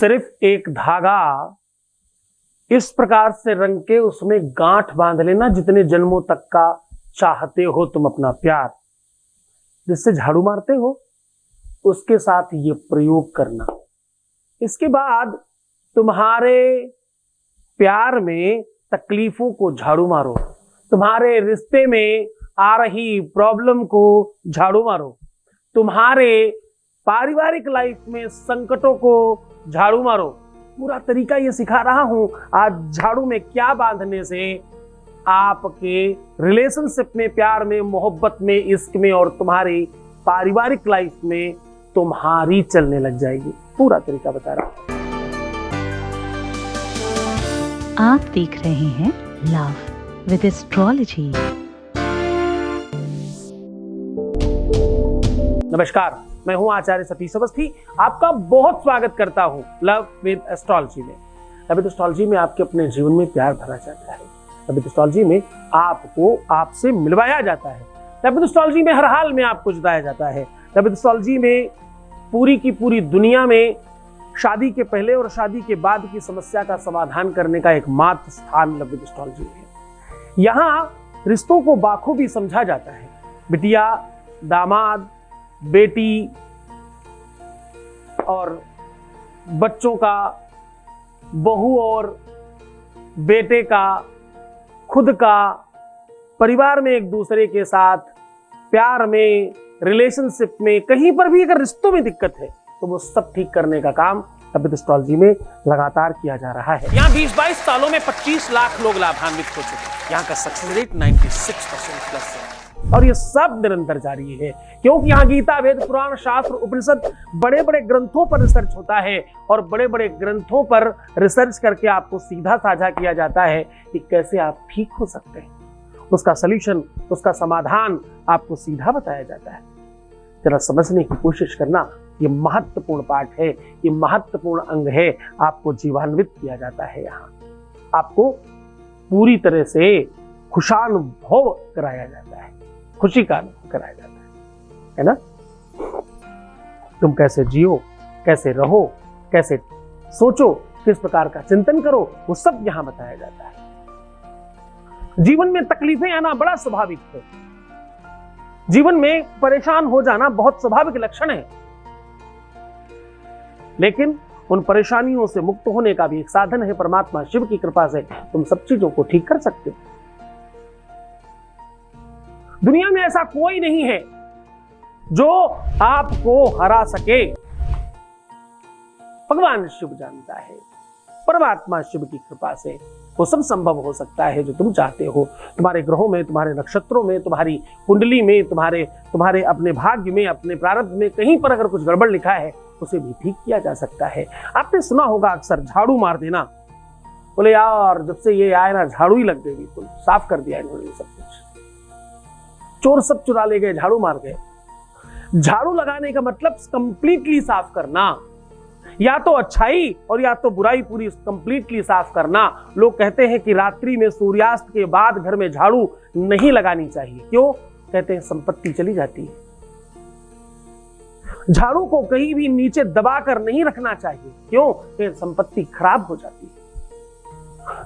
सिर्फ एक धागा इस प्रकार से रंग के उसमें गांठ बांध लेना जितने जन्मों तक का चाहते हो तुम अपना प्यार, जिससे झाड़ू मारते हो उसके साथ ये प्रयोग करना। इसके बाद तुम्हारे प्यार में तकलीफों को झाड़ू मारो, तुम्हारे रिश्ते में आ रही प्रॉब्लम को झाड़ू मारो, तुम्हारे पारिवारिक लाइफ में संकटों को झाड़ू मारो। पूरा तरीका ये सिखा रहा हूं आज झाड़ू में क्या बांधने से आपके रिलेशनशिप में, प्यार में, मोहब्बत में, इश्क में और तुम्हारी पारिवारिक लाइफ में तुम्हारी चलने लग जाएगी। पूरा तरीका बता रहा हूं। आप देख रहे हैं लव विद एस्ट्रोलॉजी। नमस्कार, मैं हूं आचार्य सतीश अवस्थी। आपका बहुत स्वागत करता हूं लव विद एस्ट्रोलॉजी में। लव विद एस्ट्रोलॉजी में आपके अपने जीवन में प्यार भरा जाता है। लव विद एस्ट्रोलॉजी में आपको आपसे मिलवाया जाता है। लव विद एस्ट्रोलॉजी में हर हाल में आपको जिताया जाता है। लव विद एस्ट्रोलॉजी में पूरी की पूरी दुनिया में शादी के पहले और शादी के बाद की समस्या का समाधान करने का एकमात्र स्थान लव विद एस्ट्रोलॉजी है। यहाँ रिश्तों को बाखूबी समझा जाता है। बिटिया, दामाद, बेटी और बच्चों का, बहू और बेटे का, खुद का, परिवार में एक दूसरे के साथ, प्यार में, रिलेशनशिप में, कहीं पर भी अगर रिश्तों में दिक्कत है तो वो सब ठीक करने का काम लव विद एस्ट्रोलॉजी में लगातार किया जा रहा है। यहाँ 20-22 सालों में 25 लाख लोग लाभान्वित हो चुके हैं। यहाँ का सक्सेस रेट 96% प्लस है और ये सब निरंतर जारी है, क्योंकि यहाँ गीता, वेद, पुराण, शास्त्र, उपनिषद, बड़े बड़े ग्रंथों पर रिसर्च होता है और बड़े बड़े ग्रंथों पर रिसर्च करके आपको सीधा साझा किया जाता है कि कैसे आप ठीक हो सकते हैं। उसका सलूशन, उसका समाधान आपको सीधा बताया जाता है। जरा समझने की कोशिश करना, ये महत्वपूर्ण पाठ है, ये महत्वपूर्ण अंग है। आपको जीवान्वित किया जाता है। यहाँ आपको पूरी तरह से खुशानुभव कराया जाता है, खुशी का अनुभव कराया जाता है ना। तुम कैसे जियो, कैसे रहो, कैसे सोचो, किस प्रकार का चिंतन करो, वो सब यहाँ बताया जाता है। जीवन में तकलीफें आना बड़ा स्वाभाविक है। जीवन में परेशान हो जाना बहुत स्वाभाविक लक्षण है, लेकिन उन परेशानियों से मुक्त होने का भी एक साधन है। परमात्मा शिव की कृपा से तुम सब चीजों को ठीक कर सकते हो। दुनिया में ऐसा कोई नहीं है जो आपको हरा सके। भगवान शिव जानता है, परमात्मा शिव की कृपा से वो सब संभव हो सकता है जो तुम चाहते हो। तुम्हारे ग्रहों में, तुम्हारे नक्षत्रों में, तुम्हारी कुंडली में, तुम्हारे अपने भाग्य में, अपने प्रारब्ध में कहीं पर अगर कुछ गड़बड़ लिखा है उसे भी ठीक किया जा सकता है। आपने सुना होगा अक्सर झाड़ू मार देना। बोले यार जब से ये आए ना झाड़ू ही लग गई, बिल्कुल साफ कर दिया इन्होंने सब कुछ, चोर सब चुरा ले गए, झाड़ू मार गए। झाड़ू लगाने का मतलब कंप्लीटली साफ करना, या तो अच्छाई और या तो बुराई पूरी कंप्लीटली साफ करना। लोग कहते हैं कि रात्रि में सूर्यास्त के बाद घर में झाड़ू नहीं लगानी चाहिए। क्यों? कहते हैं संपत्ति चली जाती है। झाड़ू को कहीं भी नीचे दबाकर नहीं रखना चाहिए। क्यों? कि संपत्ति खराब हो जाती है।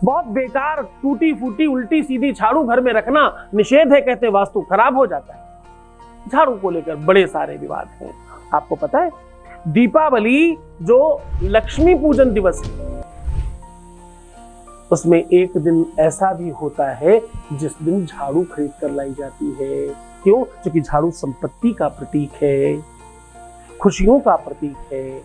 बहुत बेकार, टूटी फूटी, उल्टी सीधी झाड़ू घर में रखना निषेध है, कहते वास्तु खराब हो जाता है। झाड़ू को लेकर बड़े सारे विवाद हैं। आपको पता है दीपावली जो लक्ष्मी पूजन दिवस है, उसमें एक दिन ऐसा भी होता है जिस दिन झाड़ू खरीद कर लाई जाती है। क्यों? क्योंकि झाड़ू संपत्ति का प्रतीक है, खुशियों का प्रतीक है,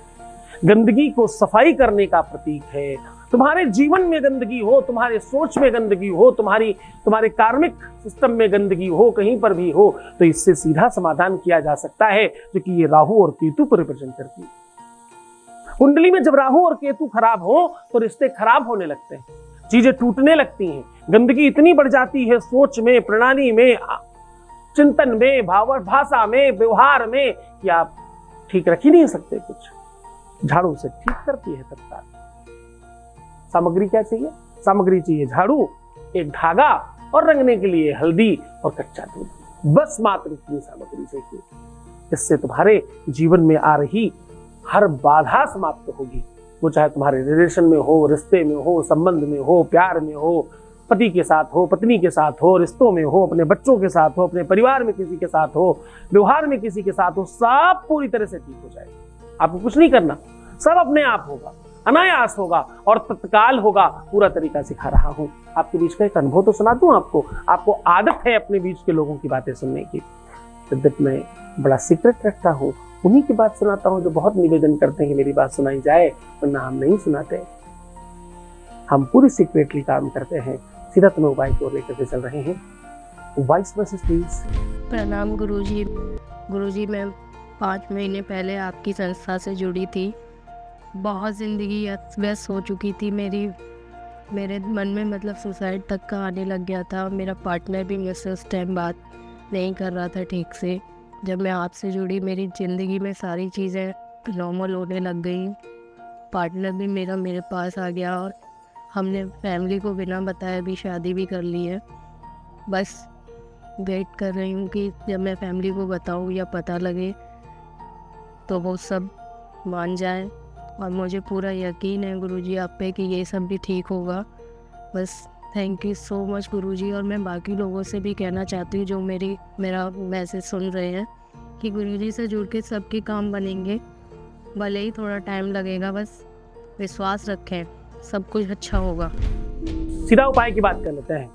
गंदगी को सफाई करने का प्रतीक है। तुम्हारे जीवन में गंदगी हो, तुम्हारे सोच में गंदगी हो, तुम्हारे कार्मिक सिस्टम में गंदगी हो, कहीं पर भी हो, तो इससे सीधा समाधान किया जा सकता है, जो कि ये राहु और केतु को रिप्रेजेंट करती है। कुंडली में जब राहु और केतु खराब हो तो रिश्ते खराब होने लगते हैं, चीजें टूटने लगती हैं, गंदगी इतनी बढ़ जाती है सोच में, प्रणाली में, चिंतन में, भाषा में, व्यवहार में, कि आप ठीक रख ही नहीं सकते कुछ। झाड़ू से ठीक करती है तत्काल। सामग्री क्या चाहिए? सामग्री चाहिए झाड़ू, एक धागा और रंगने के लिए हल्दी और कच्चा दूध, बस मात्र इतनी सामग्री चाहिए। इससे तुम्हारे जीवन में आ रही हर बाधा समाप्त होगी, वो चाहे तुम्हारे रिलेशन में हो, रिश्ते में हो, संबंध में हो, प्यार में हो, पति के साथ हो, पत्नी के साथ हो, रिश्तों में हो, अपने बच्चों के साथ हो, अपने परिवार में किसी के साथ हो, व्यवहार में किसी के साथ हो, सब पूरी तरह से ठीक हो जाएगा। आपको कुछ नहीं करना, सब अपने आप होगा, अनायास होगा और तत्काल होगा। पूरा तरीका सिखा रहा हूं। आपके बीच का एक अनुभव तो सुना दूं आपको आदत है अपने बीच के लोगों की बातें सुनने की। यद्यप मैं बड़ा सीक्रेट रखता हूँ, उन्हीं की बात सुनाता हूँ जो बहुत निवेदन करते हैं कि मेरी बात सुनाई जाए, वरना हम नहीं सुनाते। हम पूरी सीक्रेटली काम करते हैं। सीधा तुम्हें उपाय की ओर लेकर के चल रहे हैं। Voice message please. प्रणाम गुरुजी। गुरुजी, मैं 5 महीने पहले आपकी संस्था से जुड़ी थी। बहुत ज़िंदगी व्यस्त हो चुकी थी मेरे मन में, मतलब सुसाइड तक का आने लग गया था। मेरा पार्टनर भी मुझसे उस टाइम बात नहीं कर रहा था ठीक से। जब मैं आपसे जुड़ी, मेरी ज़िंदगी में सारी चीज़ें नॉर्मल होने लग गई। पार्टनर भी मेरे पास आ गया और हमने फैमिली को बिना बताए भी शादी भी कर ली है। बस वेट कर रही हूँ कि जब मैं फैमिली को बताऊँ या पता लगे तो वो सब मान जाए। और मुझे पूरा यकीन है गुरुजी आप पे कि ये सब भी ठीक होगा। बस थैंक यू सो मच गुरुजी। और मैं बाकी लोगों से भी कहना चाहती हूँ जो मेरा मैसेज सुन रहे हैं कि गुरुजी से जुड़ के सबके काम बनेंगे, भले ही थोड़ा टाइम लगेगा। बस विश्वास रखें, सब कुछ अच्छा होगा। सीधा उपाय की बात कर लेते हैं।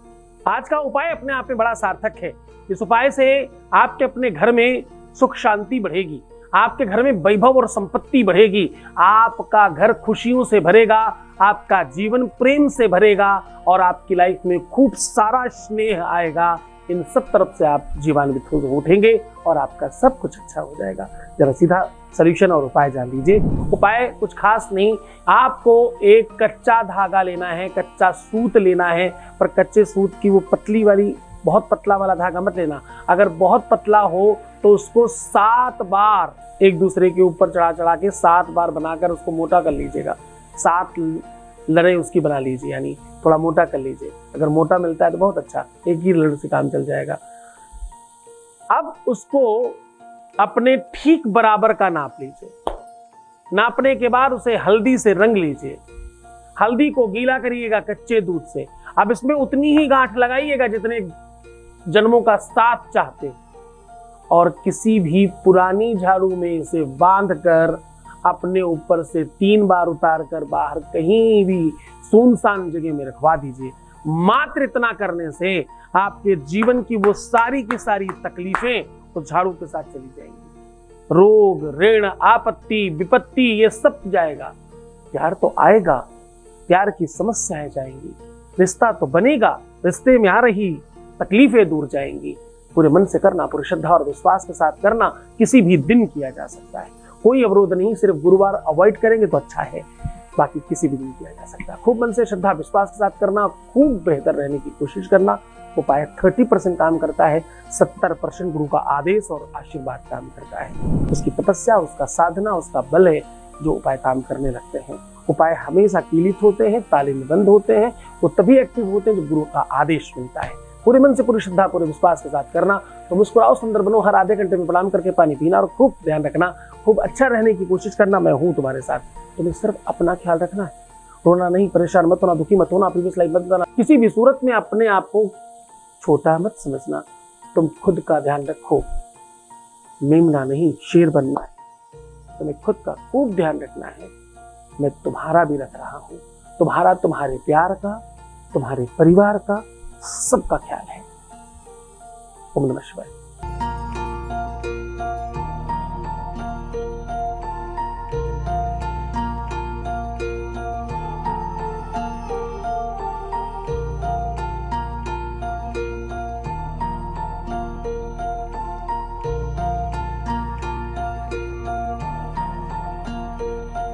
आज का उपाय अपने आप में बड़ा सार्थक है। इस उपाय से आपके अपने घर में सुख शांति बढ़ेगी, आपके घर में वैभव और संपत्ति बढ़ेगी, आपका घर खुशियों से भरेगा, आपका जीवन प्रेम से भरेगा और आपकी लाइफ में खूब सारा स्नेह आएगा। इन सब तरफ से आप जीवान्वित हो उठेंगे और आपका सब कुछ अच्छा हो जाएगा। जरा सीधा सॉल्यूशन और उपाय जान लीजिए। उपाय कुछ खास नहीं, आपको एक कच्चा धागा लेना है, कच्चा सूत लेना है। पर कच्चे सूत की वो पतली वाली, बहुत पतला वाला धागा मत लेना। अगर बहुत पतला हो तो उसको 7 बार एक दूसरे के ऊपर चढ़ा के 7 बार बनाकर उसको मोटा कर लीजिएगा। 7 लड़े उसकी बना लीजिए, यानी थोड़ा मोटा कर लीजिए। अगर मोटा मिलता है तो बहुत अच्छा, एक ही लड़ से काम चल जाएगा। अब उसको अपने ठीक बराबर का नाप लीजिए। नापने के बाद उसे हल्दी से रंग लीजिए। हल्दी को गीला करिएगा कच्चे दूध से। अब इसमें उतनी ही गांठ लगाइएगा जितने जन्मों का साथ चाहते, और किसी भी पुरानी झाड़ू में इसे बांधकर अपने ऊपर से 3 बार उतार कर बाहर कहीं भी सुनसान जगह में रखवा दीजिए। मात्र इतना करने से आपके जीवन की वो सारी की सारी तकलीफें तो झाड़ू के साथ चली जाएंगी। रोग, ऋण, आपत्ति, विपत्ति ये सब जाएगा। प्यार तो आएगा, प्यार की समस्याएं जाएंगी, रिश्ता तो बनेगा, रिश्ते में आ रही तकलीफें दूर जाएंगी। पूरे मन से करना, पूरी श्रद्धा और विश्वास के साथ करना। किसी भी दिन किया जा सकता है, कोई अवरोध नहीं। सिर्फ गुरुवार अवॉइड करेंगे तो अच्छा है, बाकी किसी भी दिन किया जा सकता है। खूब मन से श्रद्धा विश्वास के साथ करना, खूब बेहतर रहने की कोशिश करना। उपाय 30% काम करता है, 70% गुरु का आदेश और आशीर्वाद काम करता है। उसकी तपस्या, उसका साधना, उसका बल है जो उपाय काम करने लगते हैं। उपाय हमेशा कीलित होते हैं, ताले में बंद होते हैं। वो तभी एक्टिव होते हैं जब गुरु का आदेश मिलता है। पूरे मन से, पूरी श्रद्धा, पूरे विश्वास के साथ करना। तो मुस्कुराओ, सुंदर बनो, हर आधे घंटे में प्रणाम करके पानी पीना और खूब ध्यान रखना, खूब अच्छा रहने की कोशिश करना। मैं हूँ तुम्हारे साथ, तुम्हें सिर्फ अपना ख्याल रखना है। रोना नहीं, परेशान मत होना, दुखी मत होना, प्रीवियस लाइफ मत बताना। किसी भी सूरत में अपने आप को छोटा मत समझना। तुम खुद का ध्यान रखो, मेमना नहीं शेर बनना है। तुम्हें खुद का खूब ध्यान रखना है। मैं तुम्हारा भी रख रहा हूँ, तुम्हारा, तुम्हारे प्यार का, तुम्हारे परिवार का, सबका ख्याल है। ओम नमः शिवाय।